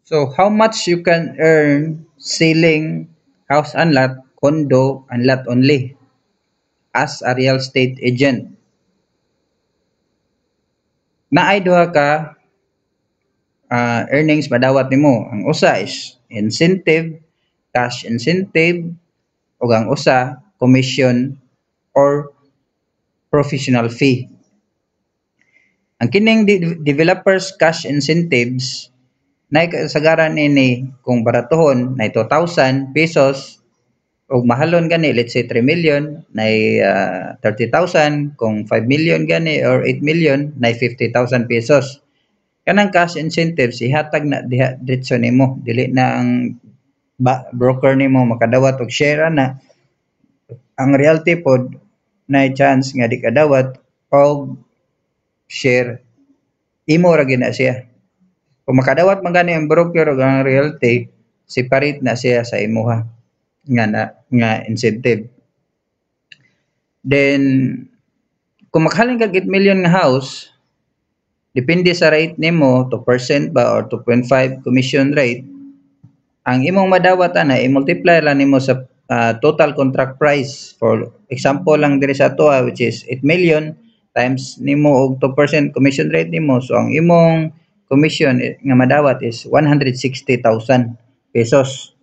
So how much you can earn selling house and lot, condo and lot only as a real estate agent? Naay duha ka earnings madawat nimo. Ang usa is incentive, cash incentive, ug ang usa commission or professional fee. Ang kining developers cash incentives nay kasagaran ini kung baratohon nay 2,000 pesos ug mahalon gani let's say 3 million nay 30,000 kung 5 million gani or 8 million nay 50,000 pesos. Kanang cash incentives ihatag na diha diretso nimo dili na ang broker nimo makadawat og share na. Ang realty pod nay chance nga di kadawat og share imo ra gina siya. Kung makadawat man gani ang broker ug ang realty, separate na siya sa imuha nga incentive. Then kung makahalin kag 8 million nga house, depende sa rate nimo 2% ba or 2.5 commission rate. Ang imong madawat ana i-multiply lang nimo sa total contract price. For example lang diri sa ato which is 8 million times nimo og 2% commission rate nimo. So ang imong commission nga madawat is 160,000 pesos.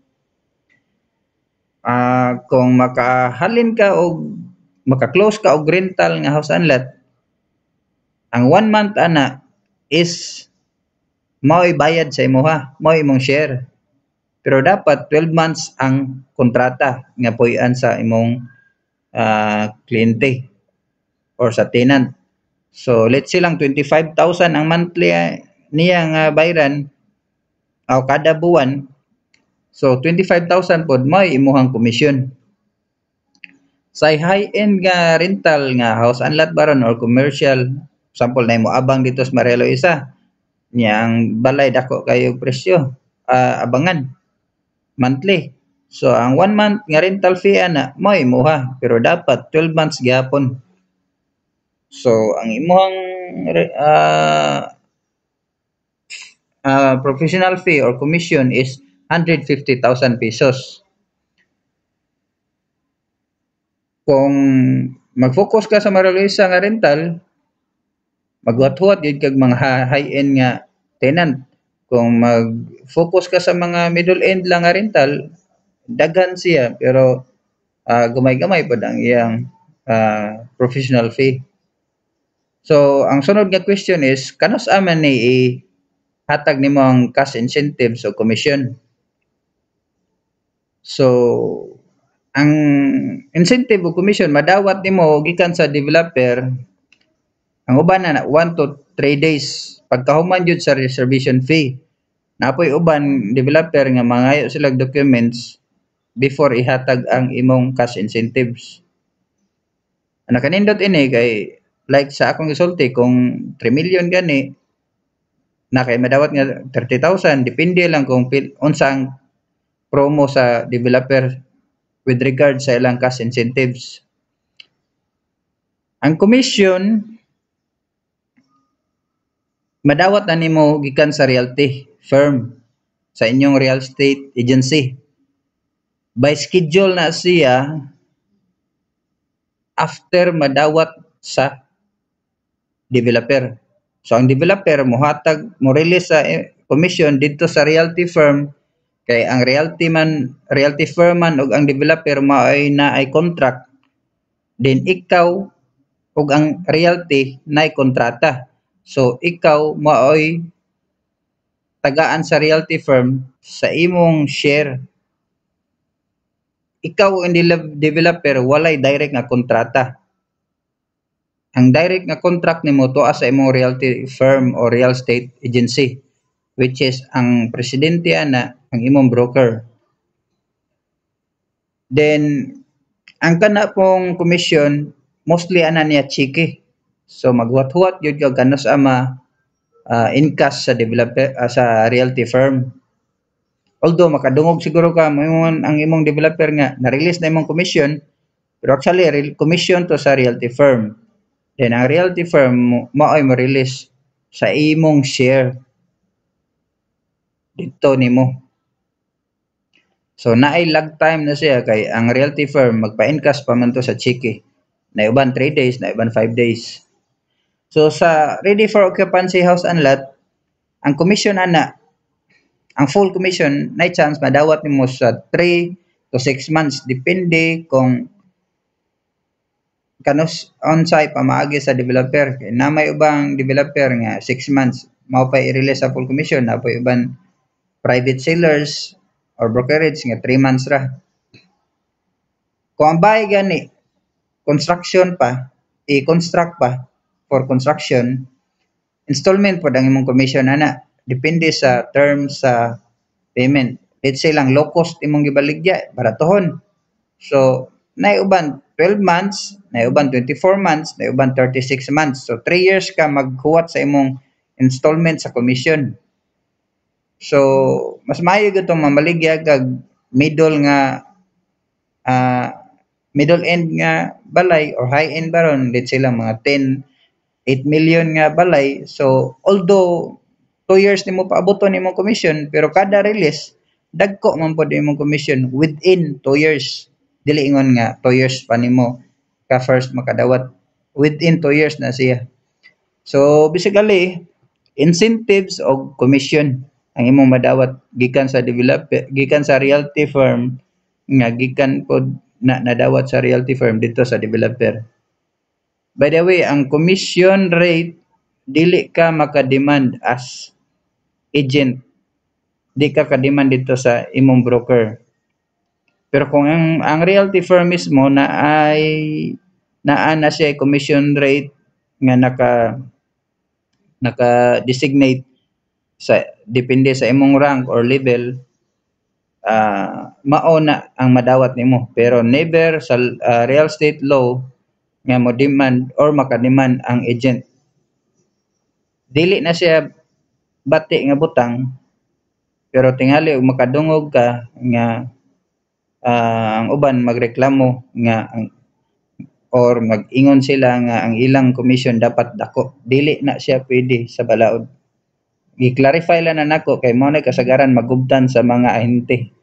Kung makahalin ka og maka-close ka og rental nga house and lot, ang 1 month ana is mao'y bayad sa imuha, mao imong share. Pero dapat 12 months ang kontrata nga puy-an sa imong kliyente or sa tenant. So let's say lang 25,000 ang monthly niya nga bayran o kada buwan. So 25,000 pod may imuhang commission. Sa high-end nga rental nga house and lot baron or commercial, sample na mo abang dito sa Marelo isa, niya ang balay dako kayo presyo, abangan monthly. So ang 1 month nga rental fee ana mo imuha pero dapat 12 months gyapon. So ang imuhang professional fee or commission is 150,000 pesos. Kung mag-focus ka sa Mariluisa nga rental, magwat-huwat yun kag mga high-end nga tenant. Kung mag-focus ka sa mga middle-end lang nga rental, daghan siya pero gamay-gamay pa ang iyang professional fee. So ang sunod nga question is kanos aman ni hatag nimo ang cash incentives o commission. So ang incentive o commission madawat nimo gikan sa developer. Ang uban na 1 to 3 days pagkahuman jud sa reservation fee. Napoy uban developer nga mangayo sila documents before ihatag ang imong cash incentives. Ana kanindot ini kay like sa akong gisulti kung 3 million gani na kay madawat nga 30,000 depende lang kung unsang promo sa developer with regard sa ilang cash incentives. Ang commission madawat na nimo gikan sa realty firm sa inyong real estate agency. By schedule na siya after madawat sa developer. So ang developer mohatag mo release sa commission dito sa realty firm kay ang realty firm man ug ang developer mao'y naay contract, then ikaw ug ang realty naay kontrata. So ikaw mao'y tagaan sa realty firm sa imong share. Ikaw ang developer walay direct nga kontrata. Ang direct nga contract nimo tuwa sa imong realty firm or real estate agency which is ang presidente ana ang imong broker. Then ang kana pong commission mostly ana niya chiki. So maghuwat-huwat yun ka ganos ama in cash sa developer sa realty firm. Although makadungog siguro ka mo ang imong developer nga na-release na imong commission pero actually commission to sa realty firm. Then ang realty firm mao'y mo-release sa imong share. dito nimo. So naay lag time na siya kay ang realty firm magpa-encash pa man to sa cheque. Na uban 3 days, na uban 5 days. So sa ready for occupancy house and lot, ang commission ana, ang full commission na chance madawat nimo sa 3 to 6 months depende kung kanus on-site pamaagi sa developer. Kay na may ubang developer nga 6 months mao pa i-release sa full commission, na po uban private sellers or brokerage nga 3 months ra. Kung ang bahay gani construction pa, i-construct pa for construction, installment po ang imong commission ana. Depende sa terms sa payment. Let's say lang low cost imong gibaligya, baratohon. So, naiuban 12 months, naiuban 24 months, naiuban 36 months. So, 3 years ka maghuwat sa imong installment sa commission. So, mas maayo gyud tong mamaligya kag middle nga middle end nga balay or high end baron, let's say lang mga 8 million nga balay. So, although 2 years nimo paaboton imong commission, pero kada release dagko man pod imong commission within 2 years. Dili ingon nga 2 years pa nimo ka first makadawat, within 2 years na siya. So basically incentives o commission ang imong madawat gikan sa developer, gikan sa realty firm nga gikan pod na nadawat sa realty firm dito sa developer. By the way, ang commission rate dili ka makademand as agent. Di ka kademand dito sa imong broker. Pero kung ang realty firm mismo na ay naa siya commission rate nga naka-designate sa depende sa imong rank or level, mao na ang madawat nimo. Pero never sa real estate law nga mo demand or makademand ang agent. Dili na siya bati nga butang, pero tingali og makadungog ka nga ang uban magreklamo nga or mag-ingon sila nga ang ilang commission dapat dako, dili na siya pwede sa balaod. I-clarify lang na nako kay mo na kasagaran magubtan sa mga ahente.